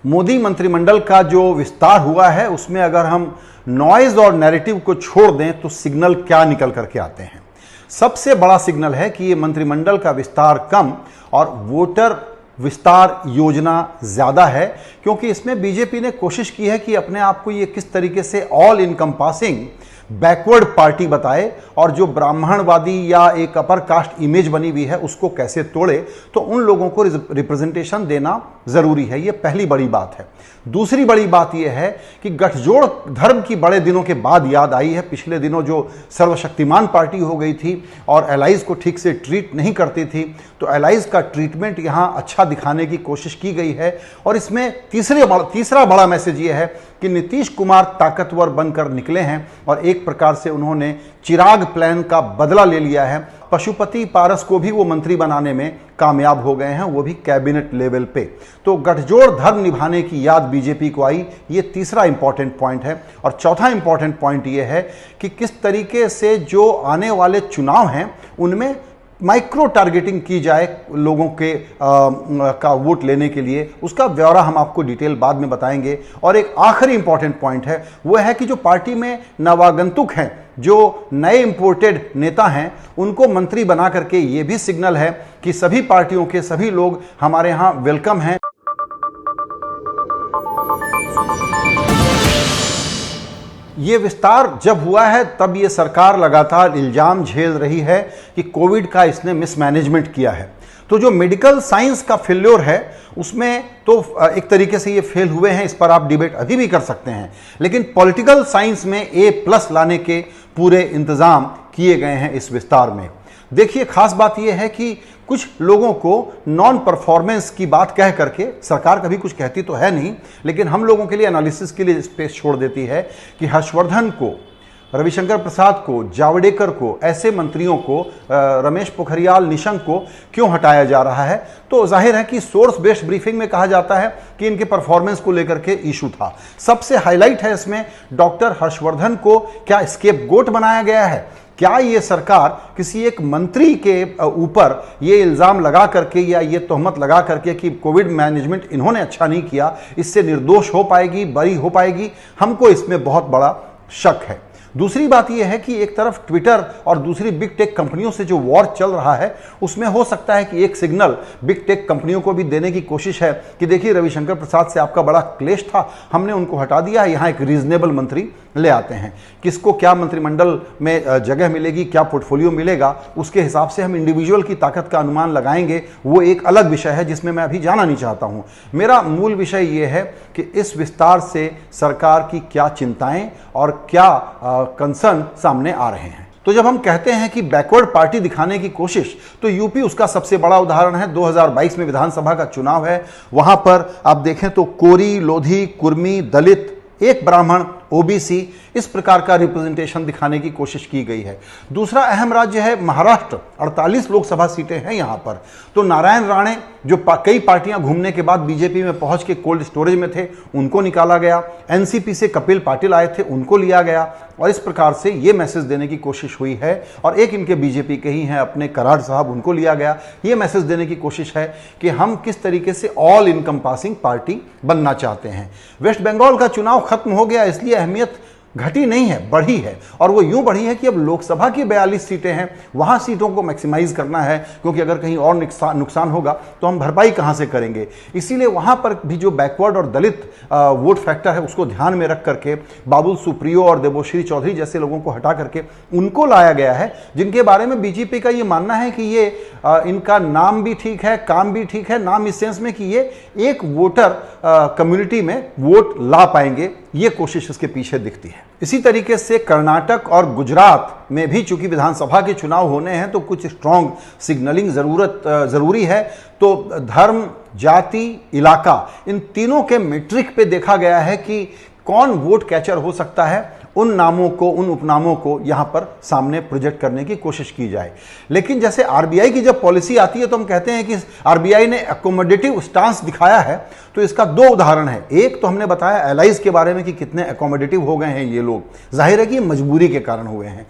मोदी मंत्रिमंडल का जो विस्तार हुआ है उसमें अगर हम नॉइज और नैरेटिव को छोड़ दें तो सिग्नल क्या निकल करके आते हैं। सबसे बड़ा सिग्नल है कि ये मंत्रिमंडल का विस्तार कम और वोटर विस्तार योजना ज्यादा है, क्योंकि इसमें बीजेपी ने कोशिश की है कि अपने आप को ये किस तरीके से ऑल इनकम्पासिंग बैकवर्ड पार्टी बताए और जो ब्राह्मणवादी या एक अपर कास्ट इमेज बनी हुई है उसको कैसे तोड़े, तो उन लोगों को रिप्रेजेंटेशन देना जरूरी है। ये पहली बड़ी बात है। दूसरी बड़ी बात यह है कि गठजोड़ धर्म की बड़े दिनों के बाद याद आई है। पिछले दिनों जो सर्वशक्तिमान पार्टी हो गई थी और एलाइज को ठीक से ट्रीट नहीं करती थी, तो एलाइज का ट्रीटमेंट यहां अच्छा दिखाने की कोशिश की गई है। और इसमें तीसरा बड़ा मैसेज यह है कि नीतीश कुमार ताकतवर बनकर निकले हैं और एक प्रकार से उन्होंने चिराग प्लान का बदला ले लिया है। पशुपति पारस को भी वो मंत्री बनाने में कामयाब हो गए हैं, वो भी कैबिनेट लेवल पे। तो गठजोड़ धर्म निभाने की याद बीजेपी को आई, ये तीसरा इंपॉर्टेंट पॉइंट है। और चौथा इंपॉर्टेंट पॉइंट ये है कि किस तरीके से जो आने वाले चुनाव हैं उनमें माइक्रो टारगेटिंग की जाए लोगों के का वोट लेने के लिए। उसका ब्यौरा हम आपको डिटेल बाद में बताएंगे। और एक आखिरी इंपॉर्टेंट पॉइंट है, वो है कि जो पार्टी में नवागंतुक हैं, जो नए इंपोर्टेड नेता हैं, उनको मंत्री बना करके ये भी सिग्नल है कि सभी पार्टियों के सभी लोग हमारे यहां वेलकम हैं। ये विस्तार जब हुआ है तब ये सरकार लगातार इल्जाम झेल रही है कि कोविड का इसने मिसमैनेजमेंट किया है। तो जो मेडिकल साइंस का फेल्योर है उसमें तो एक तरीके से ये फेल हुए हैं, इस पर आप डिबेट अभी भी कर सकते हैं। लेकिन पॉलिटिकल साइंस में A+ लाने के पूरे इंतजाम किए गए हैं इस विस्तार में। देखिए, खास बात यह है कि कुछ लोगों को नॉन परफॉर्मेंस की बात कह करके सरकार कभी कुछ कहती तो है नहीं, लेकिन हम लोगों के लिए एनालिसिस के लिए स्पेस छोड़ देती है कि हर्षवर्धन को, रविशंकर प्रसाद को, जावड़ेकर को, ऐसे मंत्रियों को, रमेश पोखरियाल निशंक को क्यों हटाया जा रहा है। तो जाहिर है कि सोर्स बेस्ड ब्रीफिंग में कहा जाता है कि इनके परफॉर्मेंस को लेकर के इशू था। सबसे हाईलाइट है इसमें डॉक्टर हर्षवर्धन को क्या स्केपगोट बनाया गया है। क्या ये सरकार किसी एक मंत्री के ऊपर ये इल्जाम लगा करके या ये तोहमत लगा करके कि कोविड मैनेजमेंट इन्होंने अच्छा नहीं किया, इससे निर्दोष हो पाएगी, बरी हो पाएगी? हमको इसमें बहुत बड़ा शक है। दूसरी बात यह है कि एक तरफ ट्विटर और दूसरी बिग टेक कंपनियों से जो वॉर चल रहा है उसमें हो सकता है कि एक सिग्नल बिग टेक कंपनियों को भी देने की कोशिश है कि देखिए, रविशंकर प्रसाद से आपका बड़ा क्लेश था, हमने उनको हटा दिया, यहाँ एक रीजनेबल मंत्री ले आते हैं। किसको क्या मंत्रिमंडल में जगह मिलेगी, क्या पोर्टफोलियो मिलेगा, उसके हिसाब से हम इंडिविजुअल की ताकत का अनुमान लगाएंगे, वो एक अलग विषय है जिसमें मैं अभी जाना नहीं चाहता हूं। मेरा मूल विषय ये है कि इस विस्तार से सरकार की क्या चिंताएं और क्या कंसर्न सामने आ रहे हैं। तो जब हम कहते हैं कि बैकवर्ड पार्टी दिखाने की कोशिश, तो यूपी उसका सबसे बड़ा उदाहरण है। 2022 में विधानसभा का चुनाव है, वहां पर आप देखें तो कोरी, लोधी, कुर्मी, दलित, एक ब्राह्मण, ओबीसी, इस प्रकार का रिप्रेजेंटेशन दिखाने की कोशिश की गई है। दूसरा अहम राज्य है महाराष्ट्र, 48 लोकसभा सीटें हैं यहां पर। तो नारायण राणे जो कई पार्टियां घूमने के बाद बीजेपी में पहुंच के कोल्ड स्टोरेज में थे, उनको निकाला गया। एनसीपी से कपिल पाटिल आए थे, उनको लिया गया। और इस प्रकार से ये मैसेज देने की कोशिश हुई है। और एक इनके बीजेपी के ही हैं अपने कराड़ साहब, उनको लिया गया। ये मैसेज देने की कोशिश है कि हम किस तरीके से ऑल इनकम्पासिंग पार्टी बनना चाहते हैं। वेस्ट बंगाल का चुनाव खत्म हो गया, इसलिए अहमियत घटी नहीं है, बढ़ी है। और वो यूं बढ़ी है कि अब लोकसभा की 42 सीटें हैं, वहां सीटों को मैक्सिमाइज करना है, क्योंकि अगर कहीं और नुकसान होगा तो हम भरपाई कहां से करेंगे। इसीलिए वहां पर भी जो बैकवर्ड और दलित वोट फैक्टर है उसको ध्यान में रख करके बाबुल सुप्रियो और देबोश्री चौधरी जैसे लोगों को हटा करके उनको लाया गया है, जिनके बारे में बीजेपी का ये मानना है कि ये इनका नाम भी ठीक है, काम भी ठीक है। नाम इस सेंस में कि ये एक वोटर कम्युनिटी में वोट ला पाएंगे, ये कोशिश इसके पीछे दिखती है। इसी तरीके से कर्नाटक और गुजरात में भी चूंकि विधानसभा के चुनाव होने हैं तो कुछ स्ट्रॉन्ग सिग्नलिंग जरूरी है। तो धर्म, जाति, इलाका, इन तीनों के मैट्रिक पे देखा गया है कि कौन वोट कैचर हो सकता है। उन नामों को, उन उपनामों को यहां पर सामने प्रोजेक्ट करने की कोशिश की जाए। लेकिन जैसे आरबीआई की जब पॉलिसी आती है तो हम कहते हैं कि आरबीआई ने अकोमोडेटिव स्टांस दिखाया है। तो इसका दो उदाहरण है। एक तो हमने बताया एलाइज के बारे में कि कितने अकोमोडेटिव हो गए हैं ये लोग, जाहिर है कि मजबूरी के कारण हुए हैं।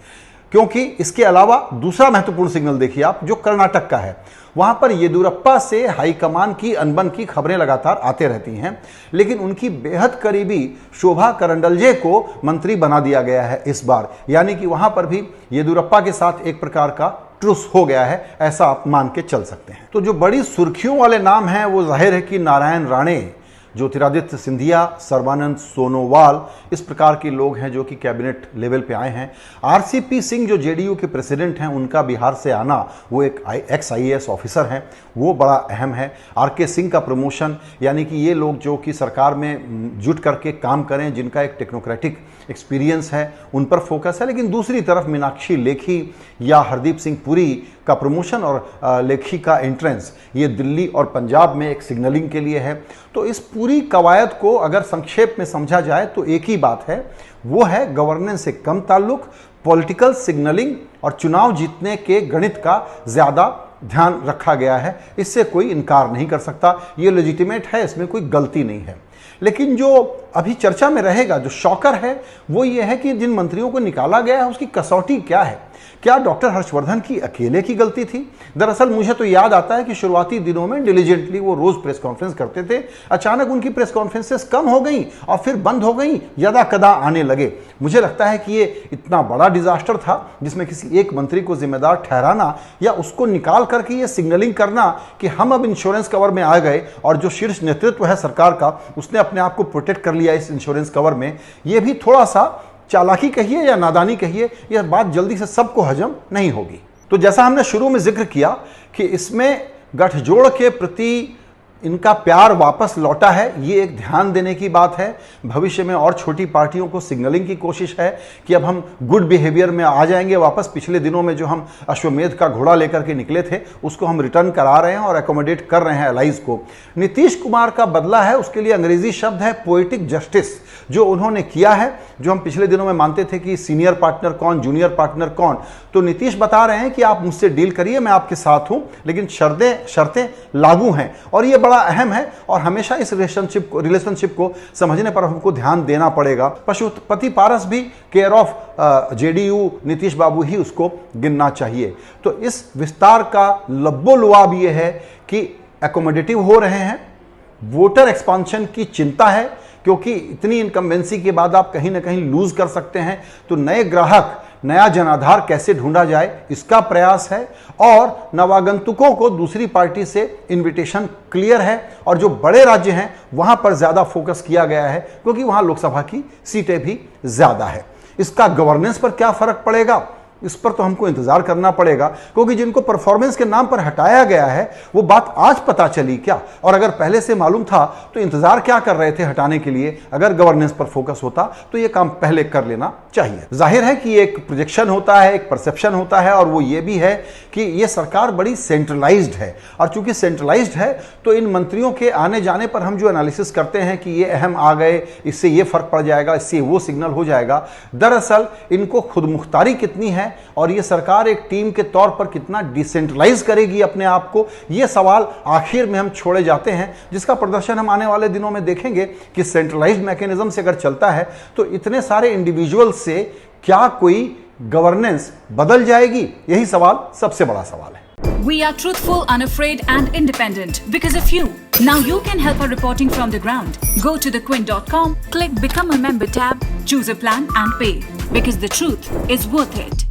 क्योंकि इसके अलावा दूसरा महत्वपूर्ण सिग्नल देखिए आप, जो कर्नाटक का है, वहां पर येदियुरप्पा से हाईकमान की अनबन की खबरें लगातार आते रहती हैं, लेकिन उनकी बेहद करीबी शोभा करंडलजे को मंत्री बना दिया गया है इस बार। यानी कि वहां पर भी येदियुरप्पा के साथ एक प्रकार का ट्रुस हो गया है, ऐसा आप मान के चल सकते हैं। तो जो बड़ी सुर्खियों वाले नाम हैं वो जाहिर है कि नारायण राणे, ज्योतिरादित्य सिंधिया, सर्बानंद सोनोवाल, इस प्रकार के लोग हैं जो कि कैबिनेट लेवल पे आए हैं। आरसीपी सिंह जो जेडीयू के प्रेसिडेंट हैं, उनका बिहार से आना, वो एक एक्स आईएएस ऑफिसर हैं, वो बड़ा अहम है। आरके सिंह का प्रमोशन, यानी कि ये लोग जो कि सरकार में जुट करके काम करें, जिनका एक टेक्नोक्रेटिक एक्सपीरियंस है, उन पर फोकस है। लेकिन दूसरी तरफ मीनाक्षी लेखी या हरदीप सिंह पुरी का प्रमोशन और लेखी का एंट्रेंस, ये दिल्ली और पंजाब में एक सिग्नलिंग के लिए है। तो इस पूरी कवायद को अगर संक्षेप में समझा जाए तो एक ही बात है, वो है गवर्नेंस से कम ताल्लुक, पॉलिटिकल सिग्नलिंग और चुनाव जीतने के गणित का ज्यादा ध्यान रखा गया है। इससे कोई इनकार नहीं कर सकता, ये लेजिटिमेट है, इसमें कोई गलती नहीं है। लेकिन जो अभी चर्चा में रहेगा, जो शॉकर है, वो ये है कि जिन मंत्रियों को निकाला गया है उसकी कसौटी क्या है। क्या डॉक्टर हर्षवर्धन की अकेले की गलती थी? दरअसल मुझे तो याद आता है कि शुरुआती दिनों में डिलीजेंटली वो रोज प्रेस कॉन्फ्रेंस करते थे, अचानक उनकी प्रेस कॉन्फ्रेंसेस कम हो गई और फिर बंद हो गई, यदा कदा आने लगे। मुझे लगता है कि ये इतना बड़ा डिजास्टर था जिसमें किसी एक मंत्री को जिम्मेदार ठहराना या उसको निकाल करके ये सिग्नलिंग करना कि हम अब इंश्योरेंस कवर में आ गए और जो शीर्ष नेतृत्व है सरकार का, उसने अपने आप को प्रोटेक्ट कर लिया इस इंश्योरेंस कवर में, ये भी थोड़ा सा चालाकी कहिए या नादानी कहिए, यह बात जल्दी से सबको हजम नहीं होगी। तो जैसा हमने शुरू में जिक्र किया कि इसमें गठजोड़ के प्रति इनका प्यार वापस लौटा है, ये एक ध्यान देने की बात है। भविष्य में और छोटी पार्टियों को सिग्नलिंग की कोशिश है कि अब हम गुड बिहेवियर में आ जाएंगे वापस। पिछले दिनों में जो हम अश्वमेध का घोड़ा लेकर के निकले थे, उसको हम रिटर्न करा रहे हैं और एकोमोडेट कर रहे हैं एलाइज को। नीतीश कुमार का बदला है, उसके लिए अंग्रेजी शब्द है पोएटिक जस्टिस। जो उन्होंने किया है, जो हम पिछले दिनों में मानते थे कि सीनियर पार्टनर कौन, जूनियर पार्टनर कौन, तो नीतीश बता रहे हैं कि आप मुझसे डील करिए, मैं आपके साथ हूं, लेकिन शर्तें लागू हैं। और ये बड़ा अहम है और हमेशा इस रिलेशनशिप को समझने पर हमको ध्यान देना पड़ेगा। पशुपति पारस भी केयर ऑफ जेडीयू नीतीश बाबू ही उसको गिनना चाहिए। तो इस विस्तार का लब्बो-लुआब ये है कि एकोमोडेटिव हो रहे हैं, वोटर एक्सपांशन की चिंता है, क्योंकि इतनी इनकम्बेंसी के बाद आप कहीं ना कहीं लूज कर सकते हैं। तो नए ग्राहक, नया जनाधार कैसे ढूंढा जाए, इसका प्रयास है। और नवागंतुकों को दूसरी पार्टी से इनविटेशन क्लियर है और जो बड़े राज्य हैं वहां पर ज्यादा फोकस किया गया है, क्योंकि वहां लोकसभा की सीटें भी ज्यादा है। इसका गवर्नेंस पर क्या फर्क पड़ेगा, इस पर तो हमको इंतजार करना पड़ेगा, क्योंकि जिनको परफॉर्मेंस के नाम पर हटाया गया है वो बात आज पता चली क्या, और अगर पहले से मालूम था तो इंतजार क्या कर रहे थे हटाने के लिए। अगर गवर्नेंस पर फोकस होता तो ये काम पहले कर लेना चाहिए। जाहिर है कि एक प्रोजेक्शन होता है, एक परसेप्शन होता है, और वो ये भी है कि ये सरकार बड़ी सेंट्रलाइज्ड है, और चूंकि सेंट्रलाइज्ड है तो इन मंत्रियों के आने जाने पर हम जो एनालिसिस करते हैं कि ये अहम आ गए, इससे ये फर्क पड़ जाएगा, इससे वो सिग्नल हो जाएगा, दरअसल इनको खुद मुख्तारी कितनी है और ये सरकार एक टीम के तौर पर कितना डिसेंट्रलाइज करेगी अपने आप को, ये सवाल आखिर में हम छोड़े जाते हैं, जिसका प्रदर्शन हम आने वाले दिनों में देखेंगे कि सेंट्रलाइज्ड मैकेनिज्म से अगर चलता है तो इतने सारे इंडिविजुअल से क्या कोई गवर्नेंस बदल जाएगी, यही सवाल सबसे बड़ा सवाल है। We are truthful, unafraid and independent because of you. Now you can help our reporting from the ground. Go to thequint.com, click Become a Member tab, choose a plan and pay. Because the truth is worth it.